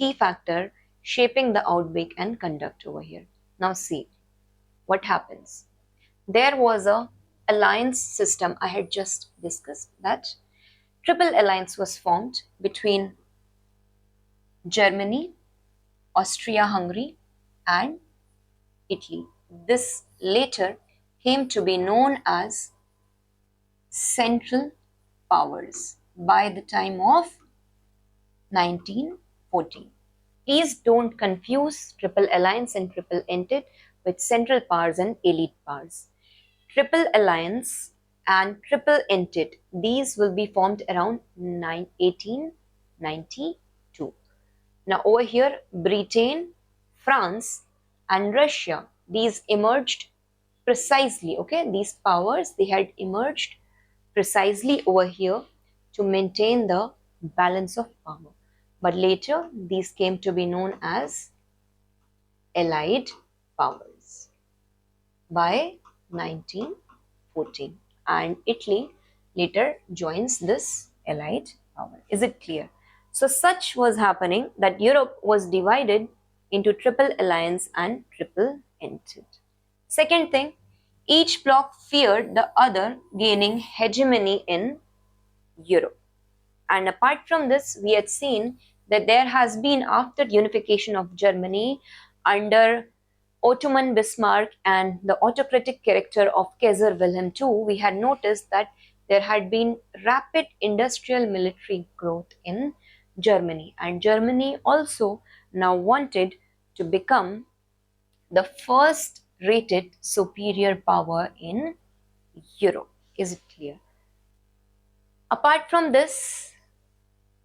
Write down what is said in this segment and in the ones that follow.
key factor shaping the outbreak and conduct over here. Now see what happens. There was a alliance system I had just discussed. That triple alliance was formed between Germany, Austria-Hungary, and Italy. This later came to be known as Central Powers by the time of 1914. Please don't confuse Triple Alliance and Triple Entente with Central Powers and Elite Powers. Triple Alliance and Triple Entente, these will be formed around 1892. Now over here, Britain, France and Russia, these emerged precisely, okay, these powers, they had emerged precisely over here to maintain the balance of power. But later, these came to be known as Allied powers by 1914. And Italy later joins this Allied power. Is it clear? So such was happening that Europe was divided into Triple Alliance and Triple Entente. Second thing, each bloc feared the other gaining hegemony in Europe. And apart from this, we had seen that there has been, after unification of Germany under Ottoman Bismarck and the autocratic character of Kaiser Wilhelm II, we had noticed that there had been rapid industrial military growth in Germany. And Germany also now wanted to become the first rated superior power in Europe. Is it clear? Apart from this,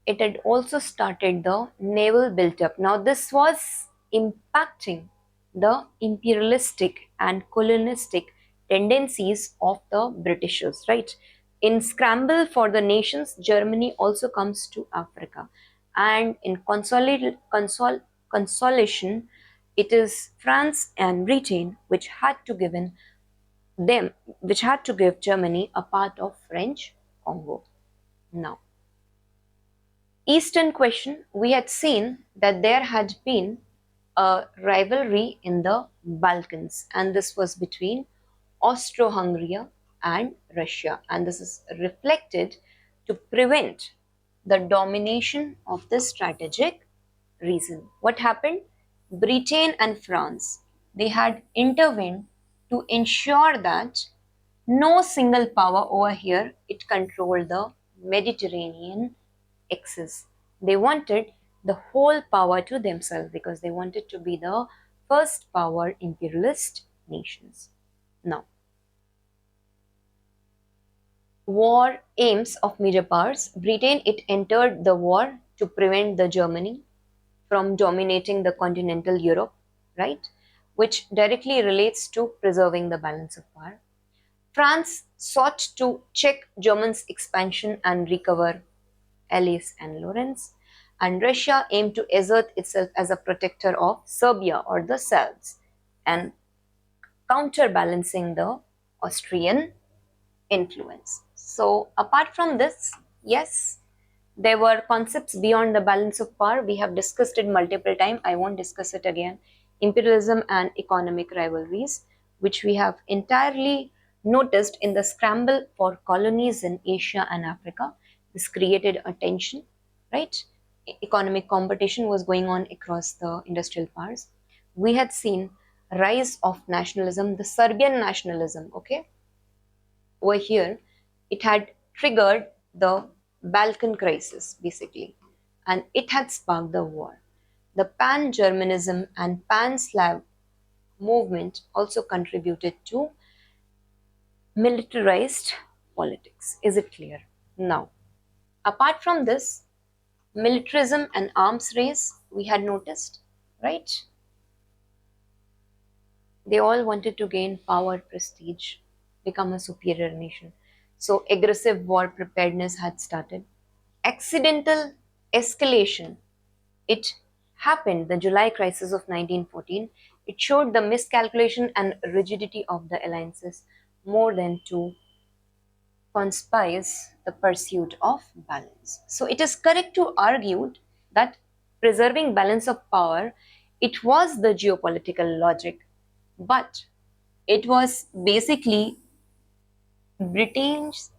it had also started the naval build-up. Now this was impacting the imperialistic and colonialistic tendencies of the Britishers, right? In scramble for the nations, Germany also comes to Africa, and in consolation, it is France and Britain which had to give Germany a part of French Congo. Now, Eastern question, we had seen that there had been a rivalry in the Balkans, and this was between Austro-Hungary and Russia, and this is reflected to prevent the domination of this strategic reason. What happened? Britain and France, they had intervened to ensure that no single power over here, it controlled the Mediterranean axis. They wanted the whole power to themselves because they wanted to be the first power imperialist nations. Now, war aims of major powers. Britain, it entered the war to prevent the Germany from dominating the continental Europe, right? Which directly relates to preserving the balance of power. France sought to check Germany's expansion and recover Alsace and Lorraine, and Russia aimed to assert itself as a protector of Serbia or the Serbs and counterbalancing the Austrian influence. So apart from this, yes, there were concepts beyond the balance of power. We have discussed it multiple times. I won't discuss it again. Imperialism and economic rivalries, which we have entirely noticed in the scramble for colonies in Asia and Africa. This created a tension, right? Economic competition was going on across the industrial powers. We had seen rise of nationalism, the Serbian nationalism, okay? Over here, it had triggered the Balkan crisis, basically, and it had sparked the war. The Pan-Germanism and Pan-Slav movement also contributed to militarized politics. Is it clear? Now, apart from this, militarism and arms race, we had noticed, right? They all wanted to gain power, prestige, become a superior nation. So aggressive war preparedness had started. Accidental escalation, it happened, the July crisis of 1914. It showed the miscalculation and rigidity of the alliances more than to conspires the pursuit of balance. So it is correct to argue that preserving balance of power, it was the geopolitical logic, but it was basically Britain's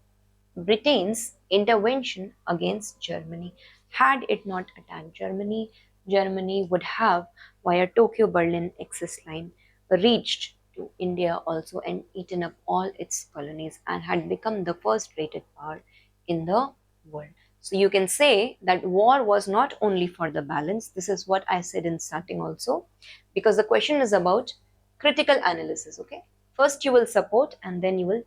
Britain's intervention against Germany. Had it not attacked Germany, Germany would have, via Tokyo Berlin Axis line, reached to India also and eaten up all its colonies and had become the first rated power in the world. So you can say that war was not only for the balance. This is what I said in starting also, because the question is about critical analysis. Okay, first you will support and then you will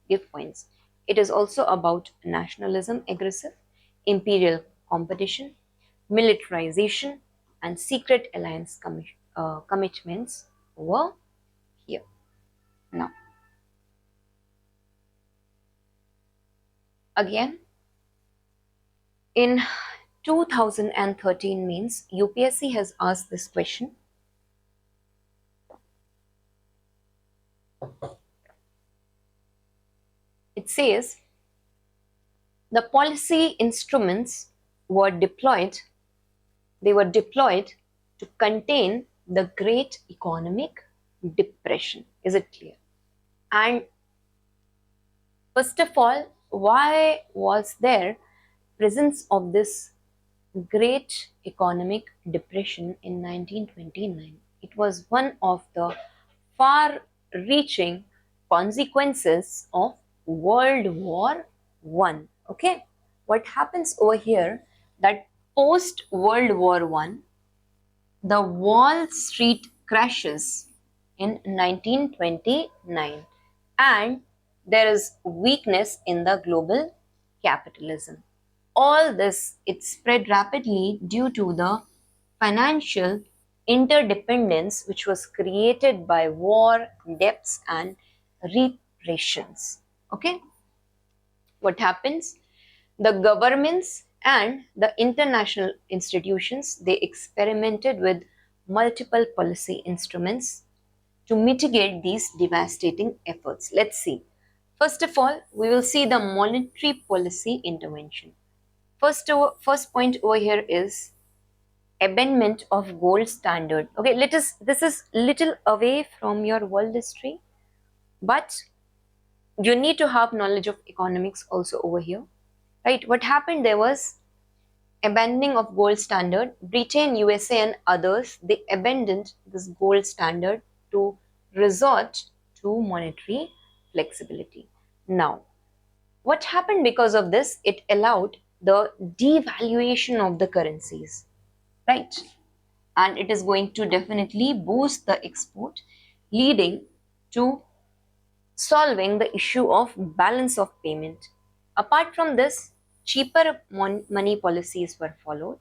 give points. It is also about nationalism, aggressive, imperial competition, militarization, and secret alliance commitments over here. Now, again, in 2013 means UPSC has asked this question. It says the policy instruments were deployed, they were deployed to contain the Great Economic Depression. Is it clear? And first of all, why was there presence of this Great Economic Depression in 1929? It was one of the far-reaching consequences of World War One. Okay, what happens over here that post World War One, the Wall Street crashes in 1929 and there is weakness in the global capitalism. All this, it spread rapidly due to the financial interdependence which was created by war, debts and repressions. Okay, what happens? The governments and the international institutions, they experimented with multiple policy instruments to mitigate these devastating efforts. Let's see. First of all, we will see the monetary policy intervention. First point over here is amendment of gold standard. Okay, this is little away from your world history, but you need to have knowledge of economics also over here, right? What happened there was abandoning of gold standard. Britain, USA and others, they abandoned this gold standard to resort to monetary flexibility. Now, what happened because of this? It allowed the devaluation of the currencies, right? And it is going to definitely boost the export, leading to solving the issue of balance of payment. Apart from this, cheaper money policies were followed.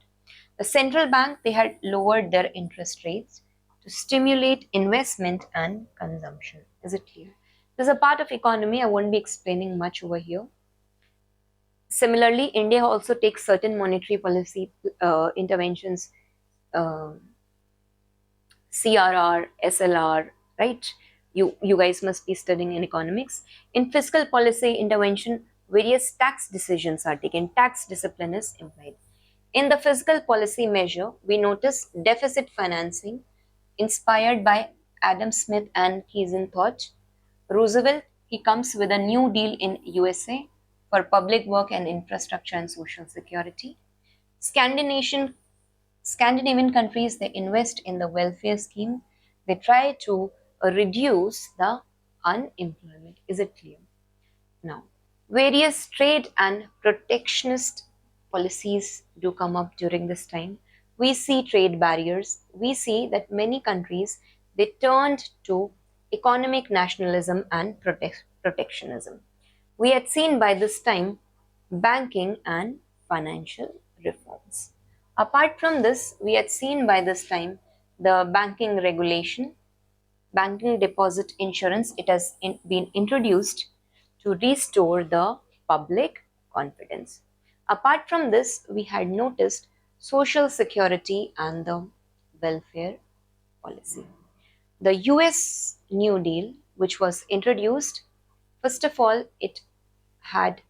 The central bank, they had lowered their interest rates to stimulate investment and consumption. Is it clear? This is a part of economy. I won't be explaining much over here. Similarly, India also takes certain monetary policy interventions, CRR, SLR, right? You guys must be studying in economics. In fiscal policy intervention, various tax decisions are taken. Tax discipline is implied. In the fiscal policy measure, we notice deficit financing inspired by Adam Smith and Keynesian thought. Roosevelt, he comes with a New Deal in USA for public work and infrastructure and social security. Scandinavian countries, they invest in the welfare scheme. They try to reduce the unemployment. Is it clear? Now, various trade and protectionist policies do come up during this time. We see trade barriers. We see that many countries, they turned to economic nationalism and protectionism. We had seen by this time banking and financial reforms. Apart from this, we had seen by this time the banking regulation, banking deposit insurance. It has been introduced to restore the public confidence. Apart from this, we had noticed social security and the welfare policy. The US New Deal, which was introduced, first of all, it had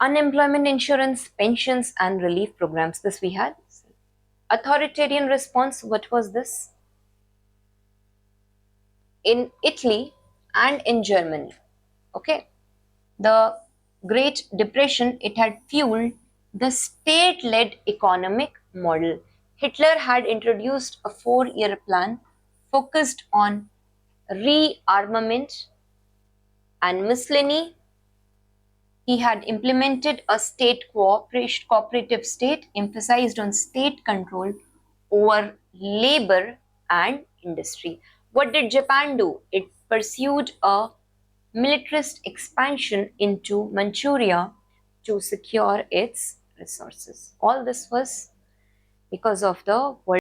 unemployment insurance, pensions and relief programs. This we had. Authoritarian response, what was this? In Italy and in Germany. Okay. The Great Depression, it had fueled the state-led economic model. Hitler had introduced a 4-year plan focused on rearmament, and Mussolini, he had implemented a state cooperative state emphasized on state control over labor and industry. What did Japan do? It pursued a militarist expansion into Manchuria to secure its resources. All this was because of the World